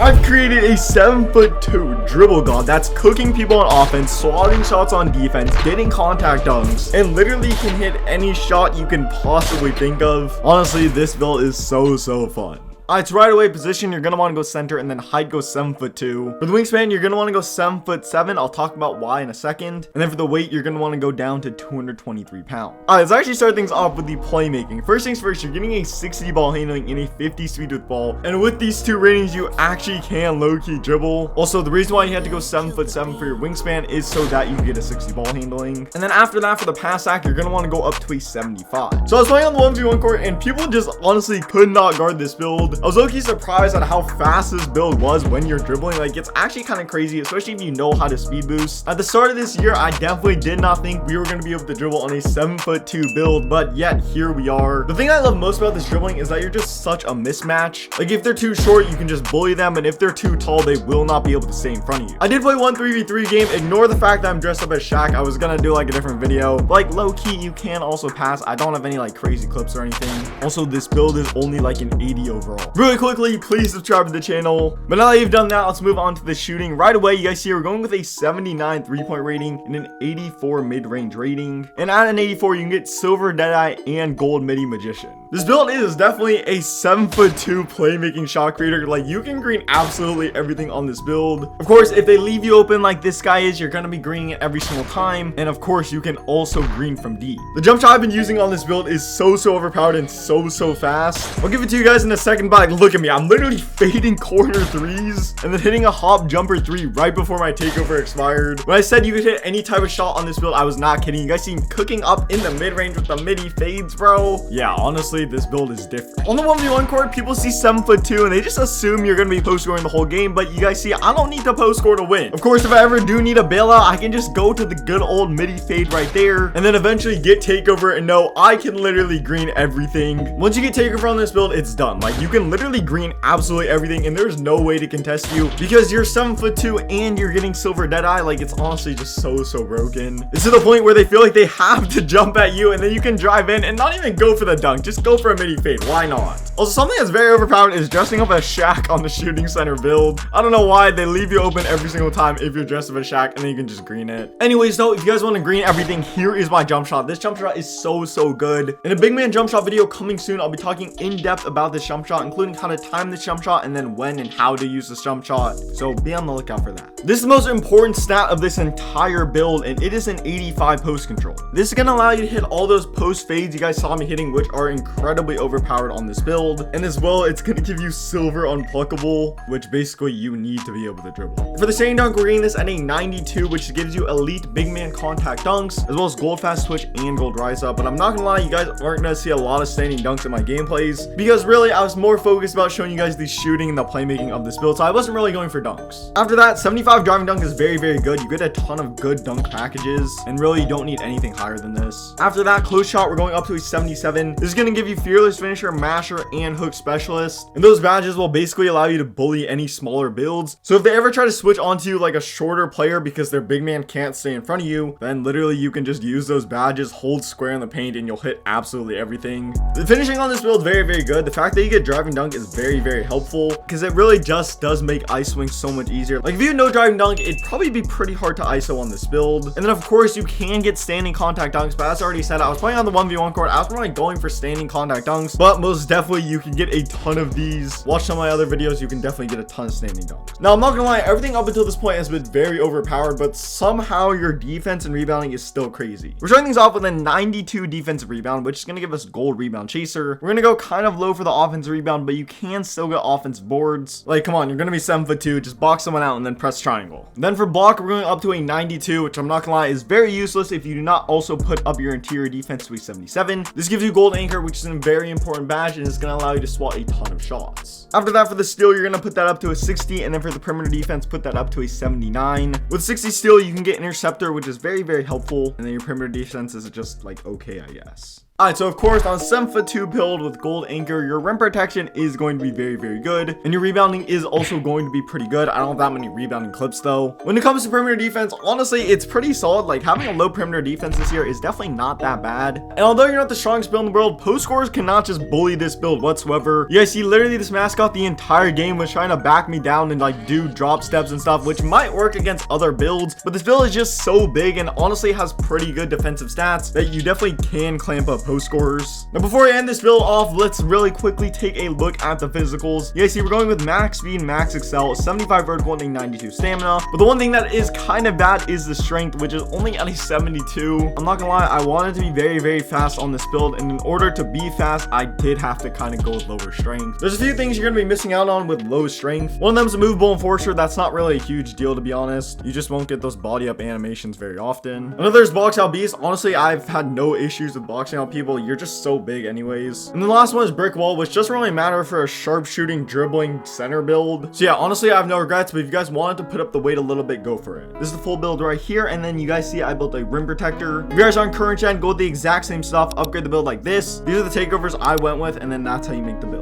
I've created a 7'2" dribble god that's cooking people on offense, swatting shots on defense, getting contact dunks, and literally can hit any shot you can possibly think of. Honestly, this build is so fun. Alright, so right away, position, you're going to want to go center, and then height goes 7'2". For the wingspan, you're going to want to go 7'7". I'll talk about why in a second. And then for the weight, you're going to want to go down to 223 pounds. Alright, let's actually start things off with the playmaking. First things first, you're getting a 60 ball handling and a 50 speed with ball. And with these two ratings, you actually can low-key dribble. Also, the reason why you had to go 7'7" for your wingspan is so that you can get a 60 ball handling. And then after that, for the pass act, you're going to want to go up to a 75. So I was playing on the 1v1 court, and people just honestly could not guard this build. I was low-key surprised at how fast this build was when you're dribbling. Like, it's actually kind of crazy, especially if you know how to speed boost. At the start of this year, I definitely did not think we were going to be able to dribble on a 7'2" build, but yet here we are. The thing I love most about this dribbling is that you're just such a mismatch. Like, if they're too short, you can just bully them, and if they're too tall, they will not be able to stay in front of you. I did play one 3v3 game. Ignore the fact that I'm dressed up as Shaq. I was gonna do like a different video, but like low-key, you can also pass. I don't have any like crazy clips or anything. Also, this build is only like an 80 overall. Really quickly, please subscribe to the channel. But now that you've done that, let's move on to the shooting. Right away, you guys see we're going with a 79 3-point rating and an 84 mid-range rating. And at an 84, you can get silver Deadeye and gold midi magician. This build is definitely a 7'2" playmaking shot creator. Like, you can green absolutely everything on this build. Of course, if they leave you open like this guy is, you're gonna be greening it every single time. And of course, you can also green from deep. The jump shot I've been using on this build is so overpowered and so fast. I'll give it to you guys in a second, but like, look at me. I'm literally fading corner threes and then hitting a hop jumper 3 right before my takeover expired. When I said you could hit any type of shot on this build, I was not kidding. You guys see me cooking up in the mid-range with the midi fades, bro. Yeah, honestly, this build is different. On the 1v1 court, people see 7'2" and they just assume you're gonna be post scoring the whole game, but you guys see, I don't need to post score to win. Of course, if I ever do need a bailout, I can just go to the good old midi fade right there and then eventually get takeover, and know I can literally green everything. Once you get takeover on this build, it's done. Like, you can literally green absolutely everything, and there's no way to contest you because you're 7'2" and you're getting silver Deadeye. Like, it's honestly just so broken. It's to the point where they feel like they have to jump at you, and then you can drive in and not even go for the dunk, just go for a midi fade. Why not? Also, something that's very overpowered is dressing up as Shaq on the shooting center build. I don't know why they leave you open every single time if you're dressed up as Shaq, and then you can just green it. Anyways, though, if you guys want to green everything, here is my jump shot. This jump shot is so good. In a big man jump shot video coming soon, I'll be talking in depth about this jump shot, including how to time this jump shot and then when and how to use this jump shot. So be on the lookout for that. This is the most important stat of this entire build, and it is an 85 post control. This is going to allow you to hit all those post fades you guys saw me hitting, which are incredibly overpowered on this build. And as well, it's going to give you silver unpluckable, which basically you need to be able to dribble. For the standing dunk, we're getting this at a 92, which gives you elite big man contact dunks, as well as gold fast twitch and gold rise up. But I'm not gonna lie, you guys aren't gonna see a lot of standing dunks in my gameplays because really I was more focused about showing you guys the shooting and the playmaking of this build, so I wasn't really going for dunks. After that, 75 driving dunk is very good. You get a ton of good dunk packages, and really you don't need anything higher than this. After that, close shot, we're going up to a 77. This is gonna give you fearless finisher, masher, and hook specialist, and those badges will basically allow you to bully any smaller builds. So if they ever try to switch onto you like a shorter player because their big man can't stay in front of you, then literally you can just use those badges, hold square in the paint, and you'll hit absolutely everything. The finishing on this build very good. The fact that you get driving dunk is very helpful because it really just does make ice swing so much easier. Like, if you had no driving dunk, it'd probably be pretty hard to ISO on this build. And then of course you can get standing contact dunks, but as I already said, I was playing on the 1v1 court. I was really going for standing contact dunks, but most definitely you can get a ton of these. Watch some of my other videos, you can definitely get a ton of standing dunks. Now, I'm not gonna lie, everything up until this point has been very overpowered, but somehow your defense and rebounding is still crazy. We're starting things off with a 92 defensive rebound, which is going to give us gold rebound chaser. We're going to go kind of low for the offensive rebound, but you can still get offensive boards. Like, come on, you're going to be 7'2", just box someone out and then press triangle. Then for block, we're going up to a 92, which I'm not gonna lie is very useless if you do not also put up your interior defense to a 77. This gives you gold anchor, which is a very important badge, and is going to allow you to swat a ton of shots. After that, for the steal, you're going to put that up to a 60, and then for the perimeter defense, put that up to a 79. With 60 steal, you can get interceptor, which is very helpful, and then your perimeter defense is just like okay, I guess. Alright, so of course on 7'2" build with gold anchor, your rim protection is going to be very, very good, and your rebounding is also going to be pretty good. I don't have that many rebounding clips though. When it comes to perimeter defense, honestly, it's pretty solid. Like, having a low perimeter defense this year is definitely not that bad. And although you're not the strongest build in the world, post scorers cannot just bully this build whatsoever. You guys see, literally this mascot the entire game was trying to back me down and like do drop steps and stuff, which might work against other builds, but this build is just so big and honestly has pretty good defensive stats that you definitely can clamp up post scorers. Now, before I end this build off, let's really quickly take a look at the physicals. You guys see, we're going with max speed, max excel, 75 vertical, and a 92 stamina. But the one thing that is kind of bad is the strength, which is only at a 72. I'm not gonna lie, I wanted to be very, very fast on this build, and in order to be fast, I did have to kind of go with lower strength. There's a few things you're gonna be missing out on with low strength. One of them is a movable enforcer. That's not really a huge deal, to be honest. You just won't get those body up animations very often. Another is box out beast. Honestly, I've had no issues with boxing out people. You're just so big anyways. And the last one is brick wall, which doesn't really matter for a sharpshooting, dribbling center build. So yeah, honestly, I have no regrets, but if you guys wanted to put up the weight a little bit, go for it. This is the full build right here, and then you guys see I built a rim protector. If you guys aren't current gen, go with the exact same stuff, upgrade the build like this. These are the takeovers I went with, and then that's how you make the build.